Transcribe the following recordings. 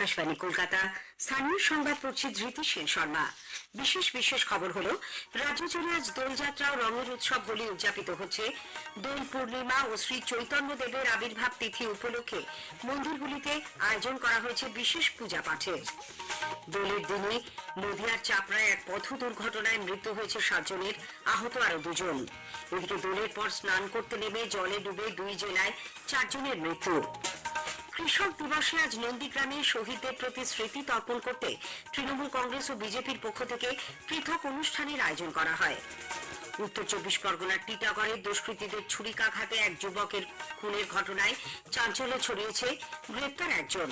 আকাশবাণী কলকাতা। স্থানীয় সংবাদ পড়ছি ধৃতি সেন শর্মা। বিশেষ খবর হলো, রাজ্য জুড়ে আজ দোলযাত্রা ও রঙের উৎসব হোলি উদযাপিত হচ্ছে। দোল পূর্ণিমা ও শ্রী চৈতন্য দেবের আবির্ভাব তিথি উপলক্ষে মন্দিরগুলিতে আয়োজন করা হয়েছে বিশেষ পূজা পাঠের। দোলের দিনে নদিয়ার চাপড়ায় এক পথ দুর্ঘটনায় মৃত্যু হয়েছে 7 জনের, আহত আরো 2 জন। এদিকে দোলের পর স্নান করতে নেমে জলে ডুবে 2 জেলায় 4 জনের মৃত্যু। কৃষক দিবসে আজ নন্দীগ্রামে শহীদদের প্রতি স্মৃতি তর্পণ করতে তৃণমূল কংগ্রেস ও বিজেপির পক্ষ থেকে পৃথক অনুষ্ঠানের আয়োজন করা হয়। উত্তর 24 পরগনার টিটাগড়ে দুষ্কৃতীদের ছুরিকাঘাতে এক যুবকের খুনের ঘটনায় চাঞ্চল্য ছড়িয়েছে, গ্রেপ্তার একজন।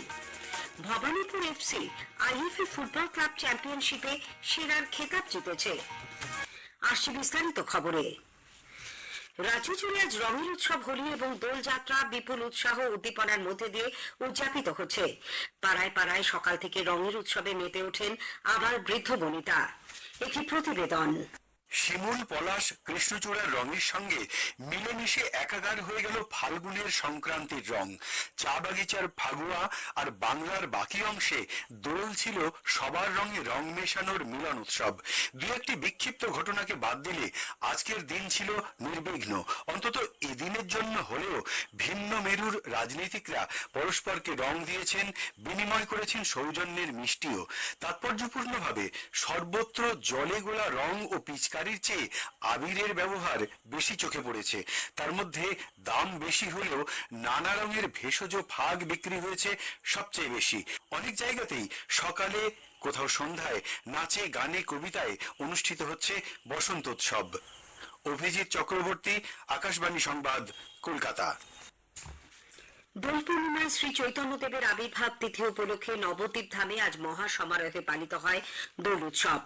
Bhowanipore FC IFA football club চ্যাম্পিয়নশিপে সেরার খেতাব জিতেছে। আসছে বিস্তারিত খবরে। রাজ্য জুড়ে আজ রঙের উৎসব হোলি এবং দোলযাত্রা বিপুল উৎসাহ উদ্দীপনার মধ্যে দিয়ে উদযাপিত হচ্ছে। পাড়ায় সকাল থেকে রঙের উৎসবে মেতে ওঠেন আবার বৃদ্ধ বনিতা। একটি প্রতিবেদন। শিমুল, পলাশ, কৃষ্ণচূড়ার রঙের সঙ্গে মিলেমিশে একাকার হয়ে গেল ফাল্গুনের সংক্রান্তির রং। চা বাগিচার ফাগুয়া আর বাংলার বাকি অংশে দোল ছিল সবার রঙে রং মেশানোর মিলন উৎসব। দু একটি বিক্ষিপ্ত ঘটনাকে বাদ দিলে আজকের দিন ছিল নির্বিঘ্ন। অন্তত এদিনের জন্য হলেও ভিন্ন মেরুর রাজনীতিকরা পরস্পরকে রং দিয়েছেন, বিনিময় করেছেন সৌজন্যের মিষ্টিও। তাৎপর্যপূর্ণভাবে সর্বত্র জলে গোলা রং ও পিচকারির চেয়ে আবিরের ব্যবহার বেশি চোখে পড়েছে। তার মধ্যে দাম বেশি হলেও নানা রঙের ভেষজ ফাগ বিক্রি হয়েছে সবচেয়ে বেশি। অনেক জায়গাতেই সকালে, কোথাও সন্ধ্যায় নাচে, গানে, কবিতায় অনুষ্ঠিত হচ্ছে বসন্ত উৎসব। অভিজিৎ চক্রবর্তী, আকাশবাণী সংবাদ, কলকাতা। দোল পূর্ণিমায় শ্রী চৈতন্য দেবের আবির্ভাব তিথি উপলক্ষে নবদ্বীপ ধামে আজ মহা সমারোহে পালিত হয় দোল উৎসব।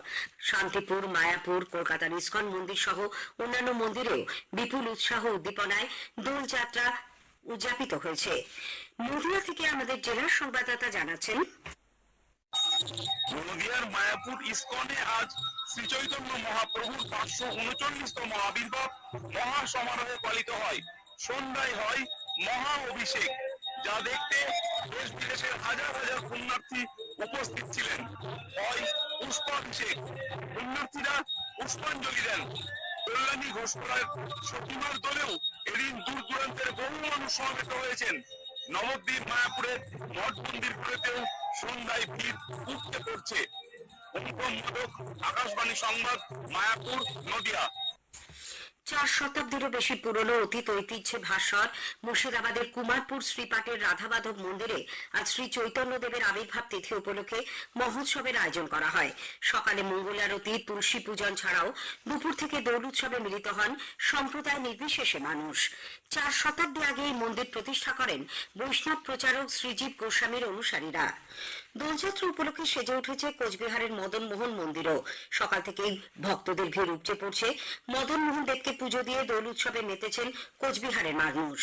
শান্তিপুর, মায়াপুর, কলকাতার ইস্কন মন্দির সহ অন্যান্য মন্দিরেও বিপুল উৎসাহ উদ্দীপনায় দোল যাত্রা উদযাপিত হয়েছে। নদিয়া থেকে আমাদের জেলার সংবাদদাতা জানাচ্ছেন, নদিয়ার মায়াপুর ইস্কনে আজ শ্রী চৈতন্য মহাপ্রভুর 539তম আবির্ভাব মহা সমারোহে পালিত হয়। সন্ধ্যায় হয় মহা অভিষেক, যা দেখতে দেশ বিদেশের হাজার হাজার পুণ্যার্থী উপস্থিত ছিলেন। হয় পুষ্পাভিষেক, পুণ্যার্থীরা পুষ্পাঞ্জলি দেন। কল্যাণী ঘোষপাড়ার সতীমার দলেও এদিন দূর দূরান্তের বহু মানুষ সমবেত হয়েছেন। নবদ্বীপ, মায়াপুরের মঠ মন্দিরগুলোতেও সন্ধ্যায় ভিড় উপচে পড়ছে। অনুপম মোদক, আকাশবাণী সংবাদ, মায়াপুর, নদিয়া। 4 শতাব্দীরও বেশি পুরনো অতীত ঐতিহ্যে ভাস্বর মুর্শিদাবাদের কুমারপুর শ্রীপাটের রাধামাধব মন্দিরে আজ শ্রী চৈতন্য দেবের আবির্ভাব তিথি উপলক্ষে মহোৎসবের আয়োজন করা হয়। সকালে মঙ্গল আরতি, তুলসী পূজন ছাড়াও দুপুর থেকে দোল উৎসবে মিলিত হন সম্প্রদায় নির্বিশেষে মানুষ। 4 শতাব্দী আগে এই মন্দির প্রতিষ্ঠা করেন বৈষ্ণব প্রচারক শ্রীজীব গোস্বামীর অনুসারীরা। দোলযাত্রা উপলক্ষে সেজে উঠেছে কোচবিহারের মদন মোহন মন্দিরও। সকাল থেকেই ভক্তদের ভিড় উপচে পড়ছে। মদন মোহন দেবকে পুজো দিয়ে দোল উৎসবে মেতেছেন কোচবিহারের মানুষ।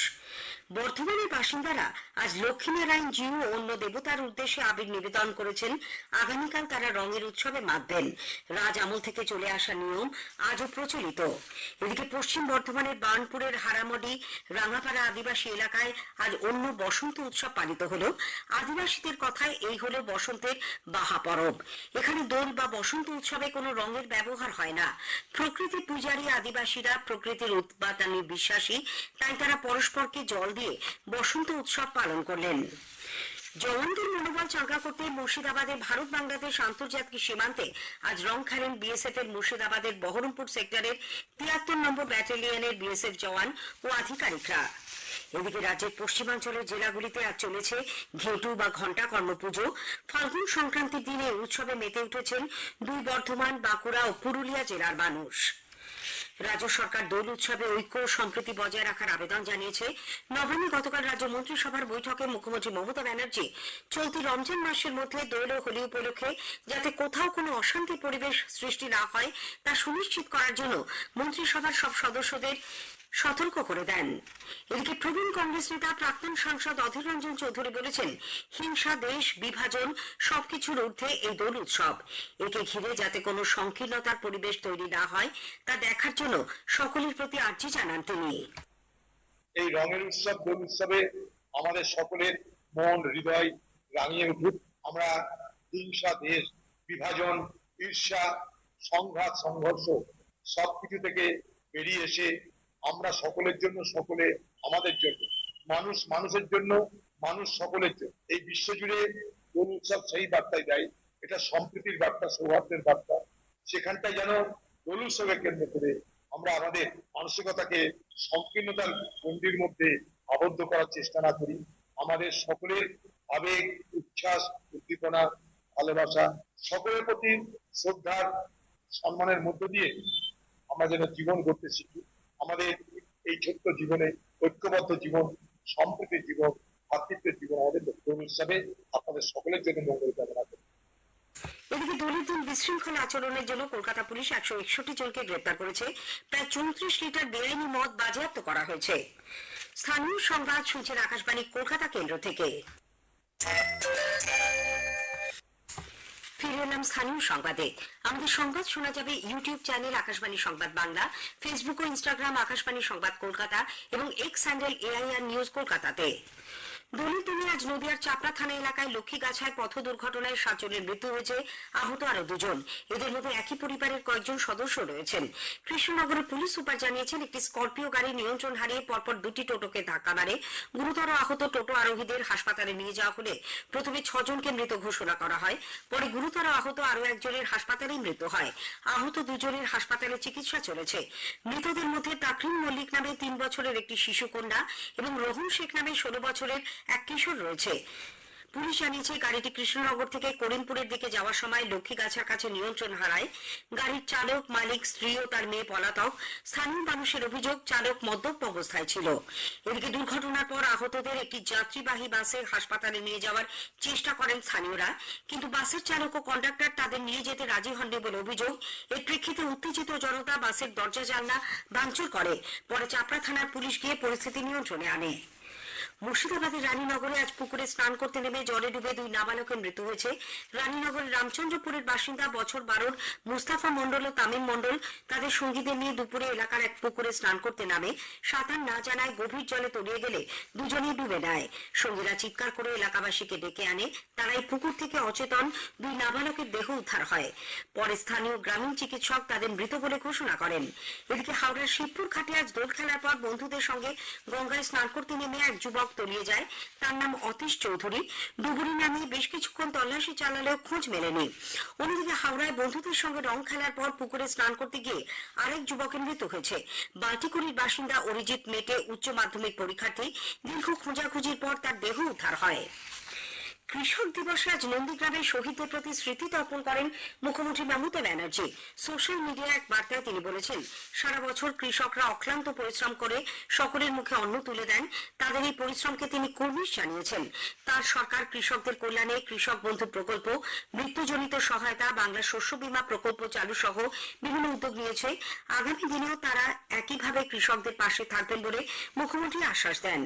বর্ধমানের বাসিন্দারা আজ লক্ষ্মীনারায়ণ জিউ ও অন্য দেবতার উদ্দেশ্যে আবির নিবেদন করেছেন। আগামীকাল তারা রঙের উৎসবে মাতবেন। রাজ আমল থেকে চলে আসা নিয়ম আজও প্রচলিত। এদিকে পশ্চিম বর্ধমানের বার্নপুরের হারামডি রাঙাপাড়া আদিবাসী এলাকায় আজ অন্য বসন্ত উৎসব পালিত হলো। আদিবাসীদের কথায় এই হলো বসন্তের বাহা পরব। এখানে দোল বা বসন্ত উৎসবে কোনো রঙের ব্যবহার হয় না। প্রকৃতি পূজারী আদিবাসীরা প্রকৃতির উৎপাদনে বিশ্বাসী, তাই তারা পরস্পরকে জল দিয়ে বসন্ত উৎসব পালন করলেন। জওয়ানদের মনোবল চাঙ্গা করতে মুর্শিদাবাদের ভারত বাংলাদেশ আন্তর্জাতিক সীমান্তে আজ রং খেলেন বিএসএফ এর মুর্শিদাবাদের বহরমপুর সেক্টরের 73 নম্বর ব্যাটালিয়নের বিএসএফ জওয়ান ও আধিকারিকরা। এদিকে রাজ্যের পশ্চিমাঞ্চলের জেলাগুলিতে আজ চলেছে ঘেঁটু বা ঘণ্টা কর্মপুজো। ফাল্গুন সংক্রান্তির দিনে উৎসবে মেতে উঠেছেন দুই বর্ধমান, বাঁকুড়া ও পুরুলিয়া জেলার মানুষ। রাজ্য সরকার দোল উৎসবে ঐক্য ও সম্প্রীতি বজায় রাখার আবেদন জানিয়েছে। নবান্নে গতকাল রাজ্য মন্ত্রিসভার বৈঠকে মুখ্যমন্ত্রী মমতা ব্যানার্জি চলতি রমজান মাসের মধ্যে দোল ও হোলি উপলক্ষে যাতে কোথাও কোনো অশান্তি পরিবেশ সৃষ্টি না হয় তা সুনিশ্চিত করার জন্য মন্ত্রিসভার সব সদস্যদের সতর্ক করে দেন। এদিকে প্রবীণ কংগ্রেস নেতা প্রাক্তন সাংসদ অধীর রঞ্জন চৌধুরী বলেছেন, হিংসা, দেশ বিভাজন সবকিছুর ঊর্ধ্বে এই দোল উৎসব। একে ঘিরে যাতে কোনো সংকীর্ণতার পরিবেশ তৈরি না হয় তা দেখার জন্য সকলের প্রতি আর্জি জানান তিনি। এই রঙের উৎসব, দোল উৎসবে আমাদের সকলের মন, হৃদয় রাঙিয়ে উঠুক। আমরা হিংসা, দেশ বিভাজন, ঈর্ষা, সংঘাত, সংঘর্ষ সবকিছু থেকে বেরিয়ে এসে আমরা সকলের জন্য, সকলে আমাদের জন্য, মানুষ মানুষের জন্য, মানুষ সকলের জন্য, এই বিশ্বজুড়ে দোল উৎসব সেই বার্তায় দেয়। এটা সম্প্রীতির বার্তা, সৌহার্দ্যের বার্তা। সেখানটায় যেন দোল উৎসবের কেন্দ্র করে আমরা আমাদের মানসিকতাকে সংকীর্ণতার গণ্ডির মধ্যে আবদ্ধ করার চেষ্টা না করি। আমাদের সকলের আবেগ, উচ্ছ্বাস, উদ্দীপনা, ভালোবাসা, সকলের প্রতি শ্রদ্ধার সম্মানের মধ্য দিয়ে আমরা যেন জীবন গড়তে শিখি। আমাদের এই ছোট্ট জীবনে ঐক্যবদ্ধ জীবন, সম্প্রীতির জীবন, ভাতৃত্বের জীবন আমাদের দোল উৎসবে আপনাদের সকলের জন্য মঙ্গল কামনা করি। এদিকে দোলের দিন বিশৃঙ্খলা আচরণের জন্য কলকাতা পুলিশ 161 জনকে গ্রেপ্তার করেছে। প্রায় 34 লিটার বেআইনি মদ বাজেয়াপ্ত করা হয়েছে। স্থানীয় সংবাদ শুনছেন আকাশবাণী কলকাতা কেন্দ্র থেকে। ফিরে এলাম স্থানীয় সংবাদে। আমাদের সংবাদ শোনা যাবে ইউটিউব চ্যানেল আকাশবাণী সংবাদ বাংলা, ফেসবুক ও ইনস্টাগ্রাম আকাশবাণী সংবাদ কলকাতা এবং এক্স হ্যান্ডেল AIR নিউজ কলকাতাতে। দোলের দিনে আজ নদিয়ার চাপড়া থানা এলাকায় লক্ষ্মীগাছায় পথ দুর্ঘটনায় 7 জনের মৃত্যু হয়েছে, আহত আরো 2 জন। এদের মধ্যে একই পরিবারের কয়েকজন সদস্য রয়েছেন। কৃষ্ণনগরের পুলিশ সুপার জানিয়েছেন, একটি স্করপিও গাড়ি নিয়ন্ত্রণ হারিয়ে পরপর 2টি টোটোকে ধাক্কা মারে। গুরুতর আহত টোটো আরোহীদের হাসপাতালে নিয়ে যাওয়া হলে প্রথমে 6 জনকে মৃত ঘোষণা করা হয়। পরে গুরুতর আহত আরো একজনের হাসপাতালেই মৃত্যু হয়। আহত 2 জনের হাসপাতালে চিকিৎসা চলেছে। মৃতদের মধ্যে তাকরিম মল্লিক নামে 3 বছরের একটি শিশু কন্যা এবং রোহন শেখ নামে 16 বছরের এক কিশোর রয়েছে। পুলিশ জানিয়েছে, গাড়িটি কৃষ্ণনগর থেকে করিমপুরের দিকে যাওয়ার সময় লক্ষ্মীগাছার কাছে নিয়ন্ত্রণ হারায়। গাড়ির চালক, মালিক, স্ত্রী ও তার মেয়ে পলাতক। স্থানীয় মানুষের অভিযোগ, চালক মদ্যপ অবস্থায় ছিল। এদিকে দুর্ঘটনার পর আহতদের একটি যাত্রীবাহী বাসে হাসপাতালে নিয়ে যাওয়ার চেষ্টা করেন স্থানীয়রা, কিন্তু বাসের চালক ও কন্ডাক্টর তাদের নিয়ে যেতে রাজি হননি বলে অভিযোগ। এর প্রেক্ষিতে উত্তেজিত জনতা বাসের দরজা জানলা ভাঙচুর করে। পরে চাপড়া থানার পুলিশ গিয়ে পরিস্থিতি নিয়ন্ত্রণে আনে। মুর্শিদাবাদের রানীনগরে আজ পুকুরে স্নান করতে নেমে জলে ডুবে 2 নাবালকের মৃত্যু হয়েছে। রানীনগরের রামচন্দ্রপুরের বাসিন্দা বছর 12 মুস্তাফা মণ্ডল ও তামিম মণ্ডল তাদের সঙ্গীদের নিয়ে দুপুরে এলাকার এক পুকুরে স্নান করতে নামে। সাঁতার না জানায় গভীর জলে তলিয়ে গেলে দুজনেই ডুবে যায়। সঙ্গীরা চিৎকার করে এলাকাবাসীকে ডেকে আনে। তারাই পুকুর থেকে অচেতন 2 নাবালকের দেহ উদ্ধার হয়। পরে স্থানীয় গ্রামীণ চিকিৎসক তাদের মৃত বলে ঘোষণা করেন। এদিকে হাওড়ার শিবপুর ঘাটে আজ দোল খেলার পর বন্ধুদের সঙ্গে গঙ্গায় স্নান করতে নেমে এক যুবক তলিয়ে যায়। তার নাম অতীশ চৌধুরী। ডুবুরি নামে বেশ কিছুক্ষণ তল্লাশি চালালেও খোঁজ মেলেনি। অন্যদিকে হাওড়ায় বন্ধুদের সঙ্গে রং খেলার পর পুকুরে স্নান করতে গিয়ে আরেক যুবকের মৃত্যু হয়েছে। বাল্টিকুড়ির বাসিন্দা অরিজিৎ মেটে উচ্চ মাধ্যমিক পরীক্ষার্থী। দীর্ঘ খোঁজাখুঁজির পর তার দেহ উদ্ধার হয়। কৃষক দিবসে আজ নন্দীগ্রামে শহীদদের প্রতি স্মৃতি তর্পণ করেন মুখ্যমন্ত্রী মমতা ব্যানার্জি। সোশ্যাল মিডিয়ায় এক বার্তায় তিনি বলেছেন, সারা বছর কৃষকরা অক্লান্ত পরিশ্রম করে সকলের মুখে অন্ন তুলে দেন। তাদের এই পরিশ্রমকে তিনি কুর্নিশ জানিয়েছেন। তার সরকার কৃষকদের কল্যাণে কৃষক বন্ধু প্রকল্প, মৃত্যুজনিত সহায়তা, বাংলা শস্য বীমা প্রকল্প চালু সহ বিভিন্ন উদ্যোগ নিয়েছে। আগামী দিনেও তারা একইভাবে কৃষকদের পাশে থাকবেন বলে মুখ্যমন্ত্রী আশ্বাস দেন।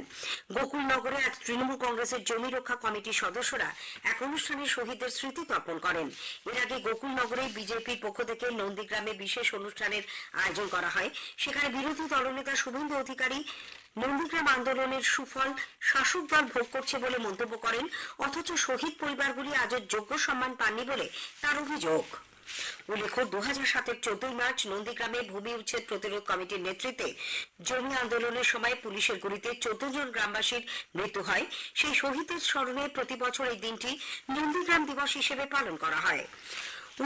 গোকুলনগরে আজ তৃণমূল কংগ্রেসের জমি রক্ষা কমিটির সদস্যরা এক অনুষ্ঠানে শহীদদের স্মৃতি তর্পণ করেন। এর আগে গোকুলনগরে বিজেপির পক্ষ থেকে নন্দীগ্রামে বিশেষ অনুষ্ঠানের আয়োজন করা হয়। সেখানে বিরোধী দলনেতা শুভেন্দু অধিকারী নন্দীগ্রাম আন্দোলনের সুফল শাসক দল ভোগ করছে বলে মন্তব্য করেন, অথচ শহীদ পরিবারগুলি আজও যোগ্য সম্মান পাননি বলে তার অভিযোগ। উল্লেখ্য, 2007-এর 14 মার্চ নন্দীগ্রামে ভূমি উচ্ছেদ প্রতিরোধ কমিটির নেতৃত্বে জমি আন্দোলনের সময় পুলিশের গুলিতে 14 জন গ্রামবাসীর মৃত্যু হয়। সেই শহীদদের স্মরণে প্রতি বছর এই দিনটি নন্দীগ্রাম দিবস হিসেবে পালন করা হয়।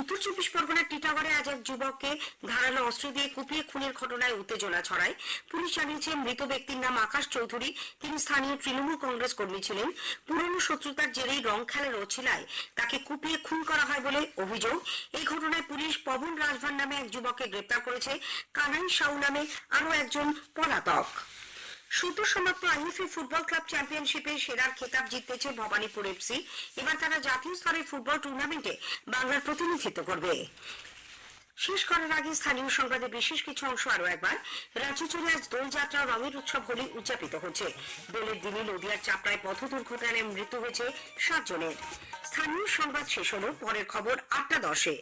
উত্তর 24 পরগনার টিটাগড়ে আজ এক যুবককে ধারালো অস্ত্র দিয়ে কুপিয়ে খুনের ঘটনায় উত্তেজনা ছড়ায়। পুলিশ জানিয়েছে, মৃত ব্যক্তির নাম আকাশ চৌধুরী। তিনি স্থানীয় তৃণমূল কংগ্রেস কর্মী ছিলেন। পুরনো শত্রুতার জেরেই রং খেলার অছিলায় তাকে কুপিয়ে খুন করা হয় বলে অভিযোগ। এই ঘটনায় পুলিশ পবন রাজভান নামে এক যুবককে গ্রেপ্তার করেছে। কানাই সাউ নামে আরো একজন পলাতক। সদ্য সমাপ্ত আইএফএ ফুটবল ক্লাব চ্যাম্পিয়নশিপে সেরার খেতাব জিতেছে ভবানীপুর এফসি। এবার তারা জাতীয় স্তরের ফুটবল টুর্নামেন্টে বাংলার প্রতিনিধিত্ব করবে। শেষ করার আগে স্থানীয় সংবাদে বিশেষ কিছু অংশ আরো একবার। রাজ্য জুড়ে আজ দোলযাত্রা ও রঙের উৎসব হোলি উদযাপিত হচ্ছে। দোলের দিনে নদিয়ার চাপড়ায় পথ দুর্ঘটনায় মৃত্যু হয়েছে 7 জনের। স্থানীয় সংবাদ শেষ হলো। পরের খবর 8টা 10-এ।